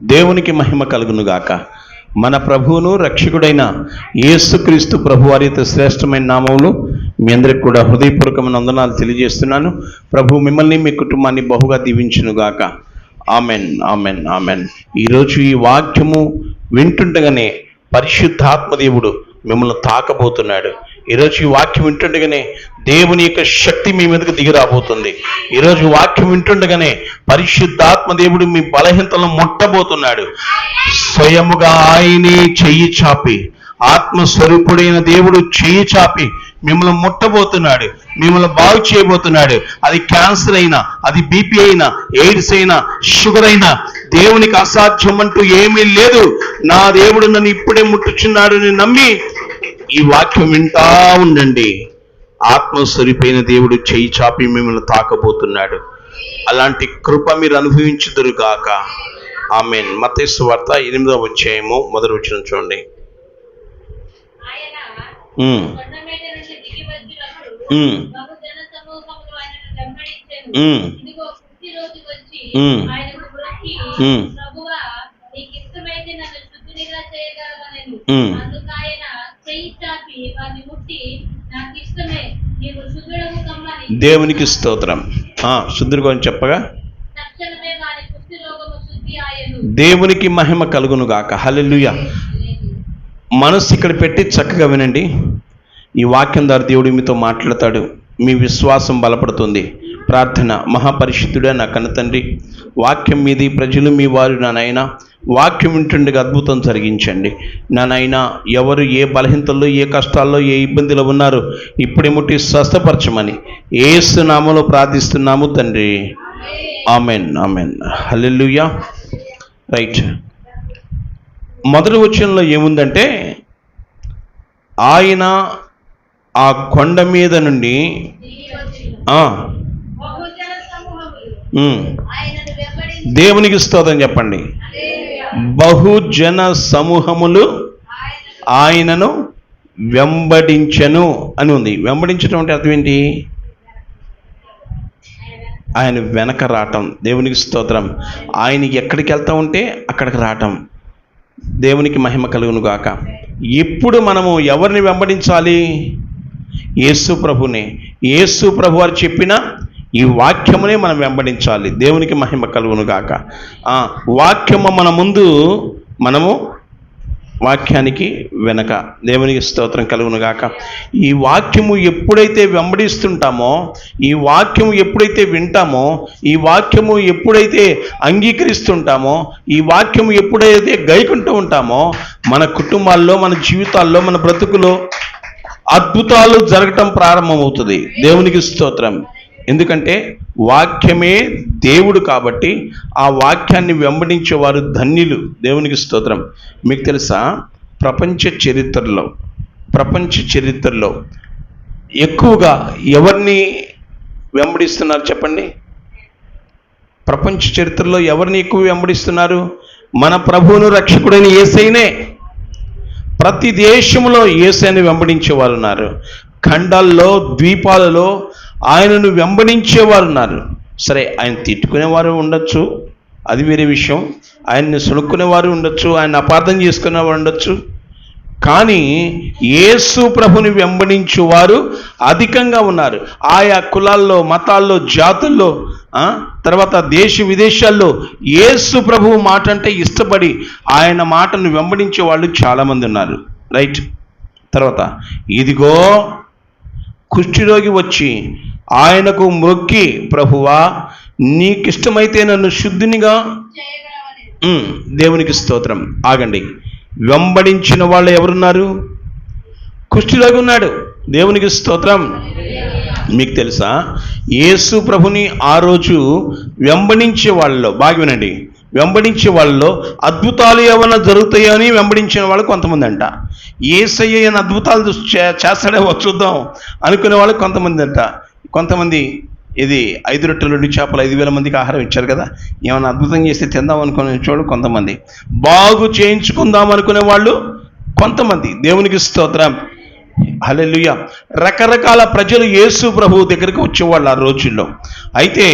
దేవునికి మహిమ కలుగునుగాక. మన ప్రభువును రక్షకుడైన యేసుక్రీస్తు ప్రభువారి శ్రేష్టమైన నామములో మీ అందరికి కూడా హృదయపూర్వకమైన వందనాలు తెలియజేస్తున్నాను. ప్రభు మిమ్మల్ని మీ కుటుంబాన్ని బహుగా దీవించునుగాక. Amen, amen, amen. ఈరోజు ఈ వాక్యము వింటుండగానే పరిశుద్ధాత్మ దేవుడు మిమ్మల్ని తాకబోతున్నాడు. ఈరోజు ఈ వాక్యం వింటుండగానే దేవుని యొక్క శక్తి మీ మీదకు దిగి రాబోతుంది. ఈరోజు వాక్యం వింటుండగానే పరిశుద్ధాత్మ దేవుడు మీ బలహీనతలను ముట్టబోతున్నాడు. స్వయముగా ఆయనే చెయ్యి చాపి, ఆత్మస్వరూపుడైన దేవుడు చెయ్యి చాపి మిమ్మల్ని ముట్టబోతున్నాడు, మిమ్మల్ని బాగు చేయబోతున్నాడు. అది క్యాన్సర్ అయినా, అది బీపీ అయినా, ఎయిడ్స్ అయినా, షుగర్ అయినా, దేవునికి అసాధ్యం అంటూ ఏమీ లేదు. నా దేవుడు నన్ను ఇప్పుడే ముట్టుచున్నాడు అని నమ్మి ఈ వాక్యం వింటా ఉండండి. ఆత్మస్వరూపైన దేవుడు చెయ్యి చాపి మిమ్మల్ని తాకబోతున్నాడు. అలాంటి కృప మీరు అనుభవించుదురుగాక. ఆమేన్. మత్తయి సువార్త 8వ అధ్యాయము 1వ వచనం చూడండి. దేవునికి స్తోత్రం. శుద్ధుడు గురించి చెప్పగా దేవునికి మహిమ కలుగునుగాక. హల్లెలూయా. మనసు ఇక్కడ పెట్టి చక్కగా వినండి. ఈ వాక్యం ద్వారా దేవుడు మీతో మాట్లాడతాడు. మీ విశ్వాసం బలపడుతుంది. ప్రార్థన. మహాపరిశుద్ధుడా నా కన్న తండ్రి, వాక్యం మీది, ప్రజలు మీ వారు నా నాయన, వాక్యం వింటుండగా అద్భుతం జరిగించండి నా నాయన. ఎవరు ఏ బలహీనతల్లో, ఏ కష్టాల్లో, ఏ ఇబ్బందులు ఉన్నారో ఇప్పుడే ముట్టి స్వస్థపరచమని యేసు నామములో ప్రార్థిస్తున్నాము తండ్రి. Amen, amen. హల్లెలూయా. రైట్. మొదటి వచనంలో ఏముందంటే, ఆయన ఆ కొండ మీద నుండి దేవునికి స్తోత్రం చెప్పండి. బహుజన సమూహములు ఆయనను వెంబడించెను అని ఉంది. వెంబడించడం అంటే అర్థం ఏంటి? ఆయన వెనక రావటం. దేవునికి స్తోత్రం. ఆయనకి ఎక్కడికి వెళ్తా ఉంటే అక్కడికి రావటం. దేవునికి మహిమ కలుగును గాక. ఇప్పుడు మనము ఎవరిని వెంబడించాలి? యేసు ప్రభుని. యేసు ప్రభు వారు చెప్పిన ఈ వాక్యమునే మనం వెంబడించాలి. దేవునికి మహిమ కలుగును గాక. వాక్యము మన ముందు, మనము వాక్యానికి వెనక. దేవునికి స్తోత్రం కలుగును గాక. ఈ వాక్యము ఎప్పుడైతే వెంబడిస్తుంటామో, ఈ వాక్యము ఎప్పుడైతే వింటామో, ఈ వాక్యము ఎప్పుడైతే అంగీకరిస్తుంటామో, ఈ వాక్యము ఎప్పుడైతే గైకుంటూ ఉంటామో, మన కుటుంబాల్లో, మన జీవితాల్లో, మన బ్రతుకులో అద్భుతాలు జరగటం ప్రారంభమవుతుంది. దేవునికి స్తోత్రం. ఎందుకంటే వాక్యమే దేవుడు కాబట్టి ఆ వాక్యాన్ని వెంబడించేవారు ధన్యులు. దేవునికి స్తోత్రం. మీకు తెలుసా, ప్రపంచ చరిత్రలో ఎక్కువగా ఎవరిని వెంబడిస్తున్నారు చెప్పండి? ప్రపంచ చరిత్రలో ఎవరిని ఎక్కువ వెంబడిస్తున్నారు? మన ప్రభువును రక్షకుడైన యేసయ్యనే. ప్రతి దేశంలో యేసయ్యను వెంబడించేవారు ఉన్నారు. ఖండాల్లో, ద్వీపాలలో ఆయనను వెంబడించేవారు ఉన్నారు. సరే, ఆయన తిట్టుకునేవారు ఉండొచ్చు, అది వేరే విషయం. ఆయన్ని సునుక్కునేవారు ఉండొచ్చు, ఆయన అపార్థం చేసుకునేవారు ఉండొచ్చు. కానీ యేసు ప్రభుని వెంబడించేవారు అధికంగా ఉన్నారు. ఆయా కులాల్లో, మతాల్లో, జాతుల్లో, తర్వాత దేశ విదేశాల్లో యేసు ప్రభువు మాట అంటే ఇష్టపడి ఆయన మాటను వెంబడించే వాళ్ళు చాలామంది ఉన్నారు. రైట్. తర్వాత ఇదిగో కుష్ఠరోగి వచ్చి ఆయనకు మొక్కి, ప్రభువా నీకిష్టమైతే నన్ను శుద్ధినిగా. దేవునికి స్తోత్రం. ఆగండి. వెంబడించిన వాళ్ళు ఎవరున్నారు? కుష్ఠరోగి ఉన్నాడు. దేవునికి స్తోత్రం. మీకు తెలుసా, యేసు ప్రభుని ఆ రోజు వెంబడించే వాళ్ళలో, బాగా వినండి, వెంబడించే వాళ్ళలో అద్భుతాలు ఏమైనా జరుగుతాయో అని వెంబడించిన వాళ్ళు కొంతమంది అంట. యేసయ్య అద్భుతాలు చేస్తాడేమో చూద్దాం అనుకునే వాళ్ళు కొంతమంది అంట. కొంతమంది ఇది 5 రొట్టెలు 2 చేపలు 5,000 మందికి ఆహారం ఇచ్చారు కదా, ఏమైనా అద్భుతం చేస్తే తిందాం అనుకునే చూడు కొంతమంది. బాగు చేయించుకుందాం అనుకునే వాళ్ళు కొంతమంది. దేవునికి స్తోత్రం. హల్లెలూయా. రకరకాల ప్రజలు యేసు ప్రభు దగ్గరికి వచ్చేవాళ్ళు ఆ రోజుల్లో. అయితే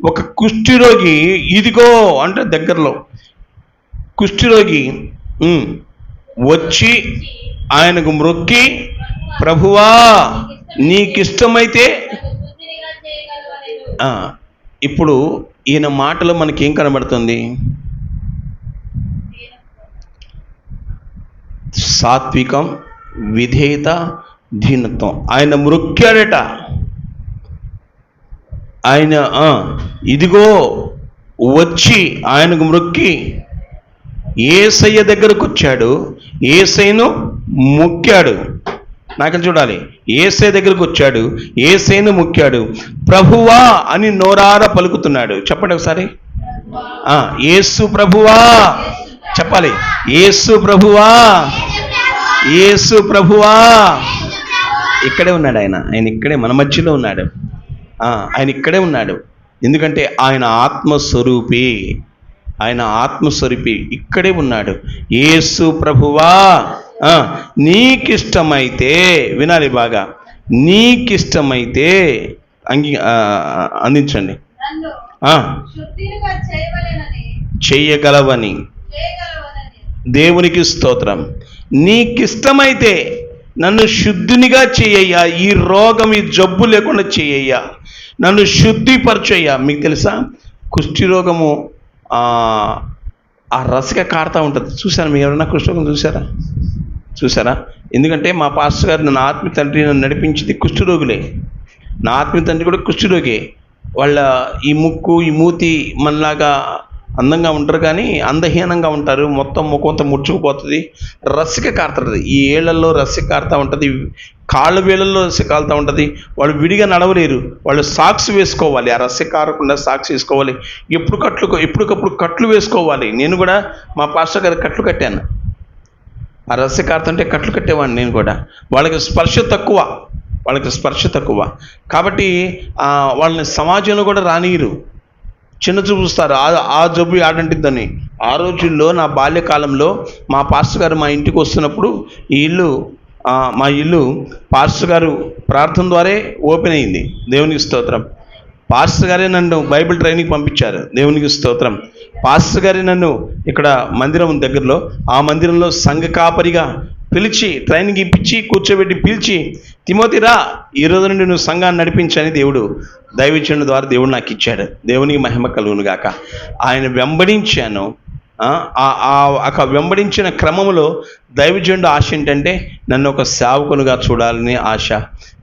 ఒక కుష్ఠరోగి ఇదిగో అంటే దగ్గరలో కుష్ఠరోగి వచ్చి ఆయనకు మ్రొక్కి, ప్రభువా నీకిష్టమైతే. ఇప్పుడు ఈయన మాటలో మనకేం కనబడుతుంది? సాత్వికం, విధేయత, దీనత్వం. ఆయన మ్రొక్కాడట. ఆయన ఇదిగో వచ్చి ఆయనకు మ్రొక్కి యేసయ్య దగ్గరకు వచ్చాడు, యేసయ్యను మొక్కాడు. నాకు చూడాలి, యేసయ్య దగ్గరకు వచ్చాడు, యేసయ్యను మొక్కాడు, ప్రభువా అని నోరారా పలుకుతున్నాడు. చెప్పండి ఒకసారి, యేసు ప్రభువా చెప్పాలి. యేసు ప్రభువా, యేసు ప్రభువా. ఇక్కడే ఉన్నాడు ఆయన. ఆయన ఇక్కడే మన మధ్యలో ఉన్నాడు. ఆయన ఇక్కడే ఉన్నాడు. ఎందుకంటే ఆయన ఆత్మస్వరూపి. ఆయన ఆత్మస్వరూపి ఇక్కడే ఉన్నాడు. యేసు ప్రభువా నీకిష్టమైతే, వినాలి బాగా, నీకిష్టమైతే అందించండి. చెయ్యగలవని దేవునికి స్తోత్రం. నీకిష్టమైతే నన్ను శుద్ధినిగా చేయయ్యా, ఈ రోగం, ఈ జబ్బు లేకుండా చేయయ్యా, నన్ను శుద్ధిపరచయ్యా. మీకు తెలుసా, కుష్ఠరోగము ఆ రసిక కారుతూ ఉంటుంది. చూసారా? మీరు ఎవరైనా కుష్ఠరోగం చూసారా? ఎందుకంటే మా పాస్టర్ గారు, నా ఆత్మీయ తండ్రి నన్ను నడిపించింది కుష్ఠరోగులే. నా ఆత్మీయ తండ్రి కూడా కుష్ఠరోగి. వాళ్ళ ఈ ముక్కు, ఈ మూతి మనలాగా అందంగా ఉంటారు కానీ అందహీనంగా ఉంటారు. మొత్తం ముఖంతో ముడుచుకుపోతుంది, రసిక కారుతుంది. ఈ ఏళ్లలో రసిక కారుతూ ఉంటుంది, కాళ్ళ వేళ్ళల్లో రసిక కారుతూ ఉంటుంది. వాళ్ళు విడిగా నడవలేరు. వాళ్ళు సాక్స్ వేసుకోవాలి, ఆ రసిక కారకుండా సాక్స్ వేసుకోవాలి. ఎప్పటికప్పుడు కట్లు వేసుకోవాలి. నేను కూడా మా పాస్టర్ గారికి కట్లు కట్టాను. ఆ రసిక కారుతుంటే కట్లు కట్టేవాడిని నేను కూడా. వాళ్ళకి స్పర్శ తక్కువ కాబట్టి వాళ్ళని సమాజంలో కూడా రానియరు, చిన్న చూపుస్తారు. ఆ జబ్బు ఆడంటిద్దని. ఆ రోజుల్లో నా బాల్యకాలంలో మా పాస్టర్ గారు మా ఇంటికి వస్తున్నప్పుడు మా ఇల్లు పాస్టర్ గారు ప్రార్థన ద్వారా ఓపెన్ అయింది. దేవునికి స్తోత్రం. పాస్టర్ గారే నన్ను బైబిల్ ట్రైనింగ్ పంపించారు. దేవునికి స్తోత్రం. పాస్టర్ గారే నన్ను ఇక్కడ మందిరం దగ్గరలో, ఆ మందిరంలో సంఘ కాపరిగా పిలిచి, ట్రైనింగ్ ఇప్పించి, కూర్చోబెట్టి పిలిచి, తిమోతి రా, ఈ రోజు నుండి నువ్వు సంఘాన్ని నడిపించని దేవుడు, దైవజనుడి ద్వారా దేవుడు నాకు ఇచ్చాడు. దేవునికి మహిమ కలుగును గాక. ఆయన వెంబడించాను. వెంబడించిన క్రమంలో దైవజనుడు ఆశ ఏంటంటే నన్ను ఒక సేవకునిగా చూడాలని ఆశ.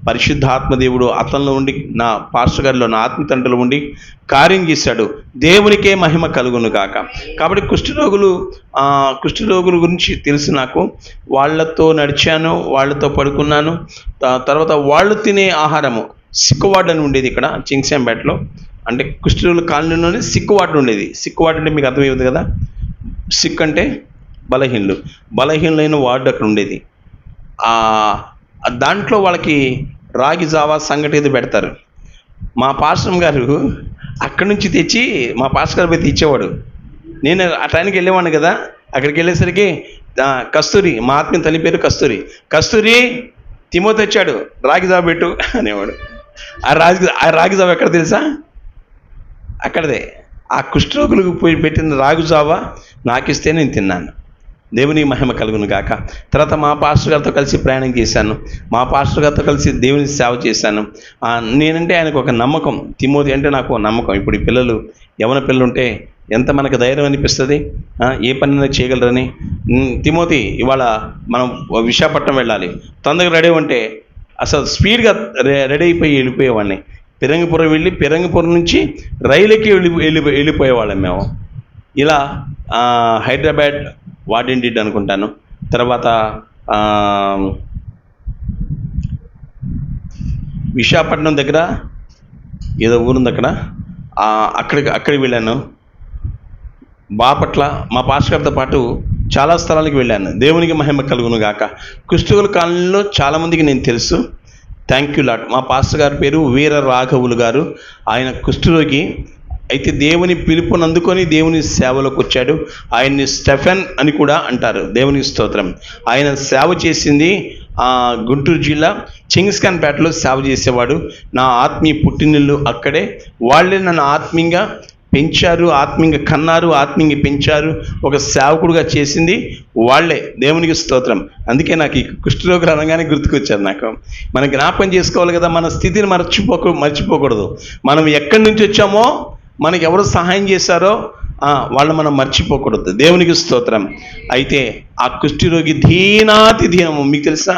పరిశుద్ధాత్మదేవుడు అతనిలో ఉండి, నా పాస్టర్ గారిలో, నా ఆత్మ తండ్రిలో ఉండి కార్యం చేశాడు. దేవునికే మహిమ కలుగును గాక. కాబట్టి కుష్ఠరోగుల గురించి తెలుసు నాకు. వాళ్ళతో నడిచాను, వాళ్ళతో పడుకున్నాను. తర్వాత వాళ్ళు తినే ఆహారము సిక్కువాడ్ అని ఉండేది ఇక్కడ చింగ్శాంపేటలో. అంటే కుష్ఠరోగుల కాలనీలోనే సిక్కువాడ్ ఉండేది. సిక్కువాడ్ అంటే మీకు అర్థమవుతుంది కదా. సిక్ అంటే బలహీనులైన వార్డు అక్కడ ఉండేది. దాంట్లో వాళ్ళకి రాగి జావా సంగటి ఏదో పెడతారు. మా పాస్టర్ గారు అక్కడి నుంచి తెచ్చి మా పాస్టర్ గారు పోయి ఇచ్చేవాడు. నేను ఆ టైంకి వెళ్ళేవాడిని కదా. అక్కడికి వెళ్ళేసరికి కస్తూరి, మా ఆత్మీయ తల్లి పేరు కస్తూరి తిమోతి వచ్చాడు, రాగి జావ పెట్టు అనేవాడు. ఆ రాగి జావ ఎక్కడ తెలుసా? అక్కడదే. ఆ కుష్ఠరోగులకు పోయి పెట్టిన రాగి జావ నాకిస్తే నేను తిన్నాను. దేవుని మహిమ కలుగును గాక. తర్వాత మా పాస్టర్ గారితో కలిసి ప్రయాణం చేశాను. మా పాస్టర్ గారితో కలిసి దేవుని సేవ చేశాను. నేనంటే ఆయనకు ఒక నమ్మకం. తిమోతి అంటే నాకు నమ్మకం. ఇప్పుడు ఈ పిల్లలు, యవన పిల్లలు ఉంటే ఎంత మనకు ధైర్యం అనిపిస్తుంది, ఏ పని చేయగలరని. తిమోతి, ఇవాళ మనం విశాఖపట్నం వెళ్ళాలి, తొందరగా రెడీ అంటే అసలు స్పీడ్గా రెడీ అయిపోయి వెళ్ళిపోయేవాడిని. పిరంగిపురం వెళ్ళి, పిరంగిపురం నుంచి రైలుకి వెళ్ళిపోయేవాళ్ళం మేము. ఇలా హైదరాబాద్ వాడిండిడ్ అనుకుంటాను. తర్వాత విశాఖపట్నం దగ్గర ఏదో ఊరుంది, అక్కడికి వెళ్ళాను. బాపట్ల మా పాస్టర్ గారితో పాటు చాలా స్థలాలకు వెళ్ళాను. దేవునికి మహిమ కలుగును గాక. కుష్ఠరోగుల కాలనీలో చాలామందికి నేను తెలుసు. Thank you lot. మా పాస్టర్ గారి పేరు వీర రాఘవులు గారు. ఆయన కుష్ఠరోగి అయితే దేవుని పిలుపుని అందుకొని దేవుని సేవలోకి వచ్చాడు. ఆయన్ని స్టెఫెన్ అని కూడా అంటారు. దేవుని స్తోత్రం. ఆయన సేవ చేసింది గుంటూరు జిల్లా చింగ్స్ఖాన్పేటలో సేవ చేసేవాడు. నా ఆత్మీయ పుట్టినిల్లు అక్కడే. వాళ్ళే నన్ను ఆత్మీయంగా పెంచారు, ఆత్మీయంగా కన్నారు, ఆత్మీయంగా పెంచారు, ఒక సేవకుడుగా చేసింది వాళ్ళే. దేవునికి స్తోత్రం. అందుకే నాకు ఈ కుష్ఠరోగులు అనగానే గుర్తుకొచ్చారు నాకు. మనం జ్ఞాపకం చేసుకోవాలి కదా, మన స్థితిని మర్చిపోకూడదు. మనం ఎక్కడి నుంచి వచ్చామో, మనకి ఎవరు సహాయం చేశారో వాళ్ళని మనం మర్చిపోకూడదు. దేవునికి స్తోత్రం. అయితే ఆ కుష్ఠరోగి దీనాతి దీనము. మీకు తెలుసా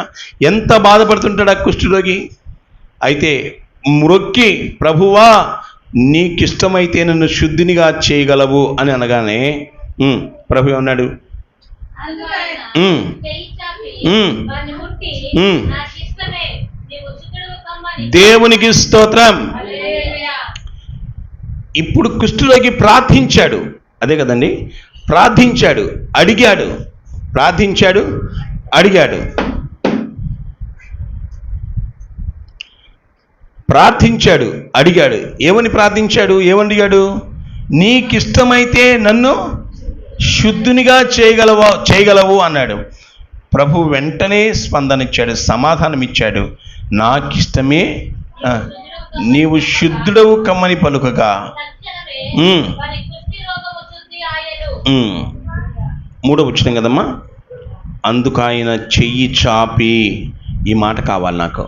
ఎంత బాధపడుతుంటాడు ఆ కుష్ఠరోగి? అయితే మ్రొక్కి, ప్రభువా నీకిష్టమైతే నన్ను శుద్ధినిగా చేయగలవు అని అనగానే ప్రభు అన్నాడు, దేవునికి స్తోత్రం. ఇప్పుడు కుష్ఠరోగి ప్రార్థించాడు, అదే కదండి, ప్రార్థించాడు, అడిగాడు, ఏమని ప్రార్థించాడు, ఏమడిగాడు? నీకిష్టమైతే నన్ను శుద్ధునిగా చేయగలవు అన్నాడు. ప్రభు వెంటనే స్పందనిచ్చాడు, సమాధానం ఇచ్చాడు. నాకిష్టమే, నీవు శుద్ధుడవు కమ్మని పలుకగా. 3వ వచనం కదమ్మా. అందుకు ఆయన చెయ్యి చాపి, ఈ మాట కావాలి నాకు,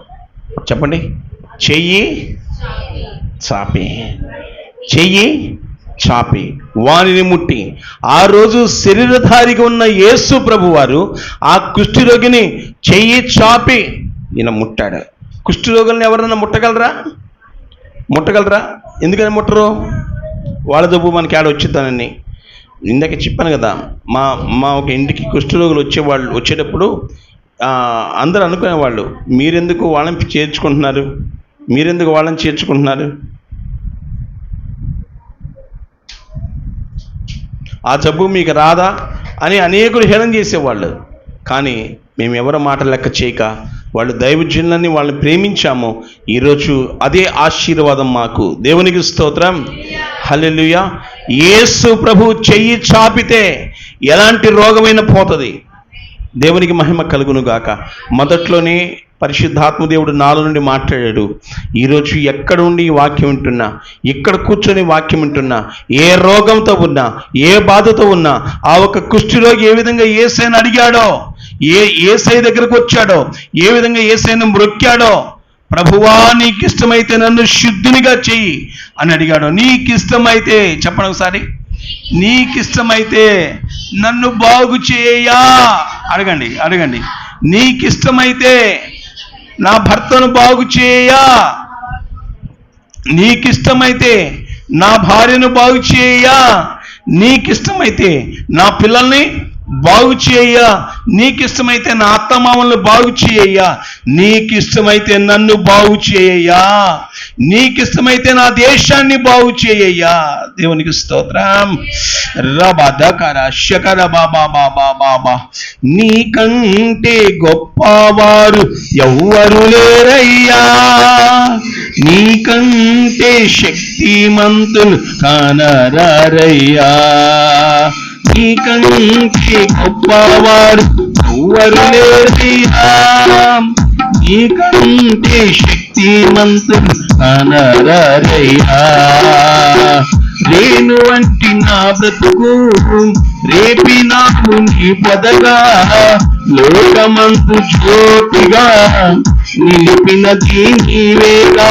చెప్పండి. చెయ్యి చాపి వానిని ముట్టి. ఆ రోజు శరీరధారిగా ఉన్న యేసు ప్రభు వారు ఆ కుష్ఠరోగిని చెయ్యి చాపి ఈయన ముట్టాడు. కుష్ఠరోగులను ఎవరన్నా ముట్టగలరా? ఎందుకని ముట్టరు? వాళ్ళ జబ్బు మనకి ఆడ వచ్చిద్దానని ఇందాక చెప్పాను కదా. మా ఒక ఇంటికి కుష్ఠరోగులు వచ్చేటప్పుడు అందరూ అనుకునేవాళ్ళు, మీరెందుకు వాళ్ళని చేర్చుకుంటున్నారు, ఆ జబ్బు మీకు రాదా అని అనేకులు హేళన చేసేవాళ్ళు. కానీ మేము ఎవరి మాట లెక్క చేయక వాళ్ళు దైవజనులని వాళ్ళని ప్రేమించాము. ఈరోజు అదే ఆశీర్వాదం మాకు. దేవునికి స్తోత్రం. హల్లెలూయా. యేసు ప్రభు చెయ్యి చాపితే ఎలాంటి రోగమైనా పోతుంది. దేవునికి మహిమ కలుగును గాక. మొదట్లోనే పరిశుద్ధాత్మ దేవుడు నాలో నుండి మాట్లాడాడు. ఈరోజు ఎక్కడ ఉండి ఈ వాక్యం వింటున్నా, ఇక్కడ కూర్చొని వాక్యం వింటున్నా, ఏ రోగంతో ఉన్నా, ఏ బాధతో ఉన్నా, ఆ ఒక కుష్ఠరోగి ఏ విధంగా యేసయ్యను అడిగాడో, యేసయ్య దగ్గరకు వచ్చాడో, ఏ విధంగా యేసయ్యను మ్రొక్కాడో, ప్రభువా నీకిష్టమైతే నన్ను శుద్ధినిగా చెయ్యి అని అడిగాడు. నీకిష్టమైతే చెప్పండి ఒకసారి, నీకిష్టమైతే నన్ను బాగు చేయా. అడగండి. నీకిష్టమైతే నా భర్తను బాగు చేయా, నీకిష్టమైతే నా భార్యను బాగు చేయా, నీకిష్టమైతే నా పిల్లల్ని బాగు చేయా, నీకిష్టమైతే నా అత్తమామలను బాగు చేయా, నీకిష్టమైతే నన్ను బాగు చేయా, నీకిష్టమైతే నా దేశాన్ని బాగు చేయా. దేవునికి స్తోత్రం. రబదకర బాబా. నీకంటే గొప్పవారు ఎవ్వరు లేరయ్యా, నీకంటే శక్తిమంతులు కానరారయ్యా, నీకంటే గొప్పవారు ఎవ్వరు లేరయ్యా, నీకంటే శక్తిమంతులు కానరారయ్యా. రేణు వంటి నా బ్రతుకు రేపినాకు నీ పదగా, లోకమంతు జ్యోతిగా నిలిపినది నీవేగా.